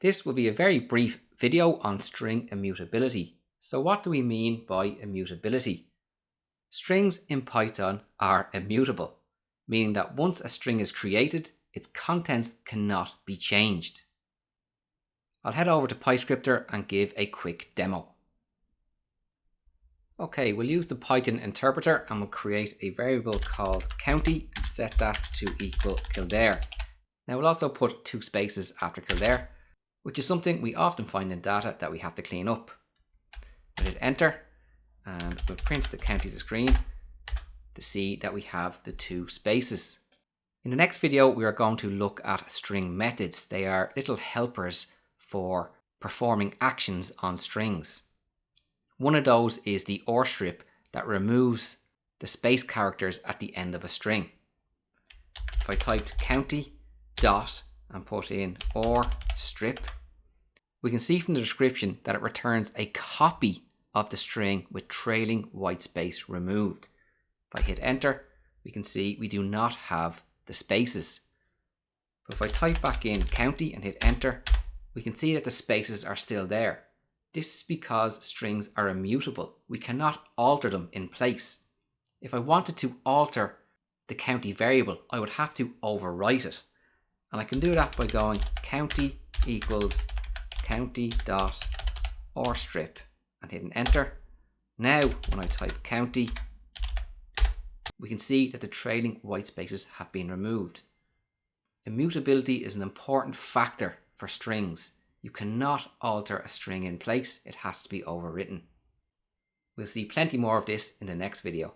This will be a very brief video on string immutability. So what do we mean by immutability? Strings in Python are immutable, meaning that once a string is created, its contents cannot be changed. I'll head over to PyScripter and give a quick demo. Okay, we'll use the Python interpreter and we'll create a variable called county and set that to equal Kildare. Now we'll also put 2 spaces after Kildare, which is something we often find in data that we have to clean up. We'll hit enter and we'll print the county to screen to see that we have the 2 spaces. In the next video we are going to look at string methods. They are little helpers for performing actions on strings. One of those is the or strip that removes the space characters at the end of a string. If I typed county dot and put in or strip, we can see from the description that it returns a copy of the string with trailing white space removed. If I hit enter, we can see we do not have the spaces. But if I type back in county and hit enter, we can see that the spaces are still there. This is because strings are immutable. We cannot alter them in place. If I wanted to alter the county variable, I would have to overwrite it. And I can do that by going county equals county dot or strip and hitting enter. Now when I type county, we can see that the trailing white spaces have been removed. Immutability is an important factor for strings. You cannot alter a string in place, it has to be overwritten. We'll see plenty more of this in the next video.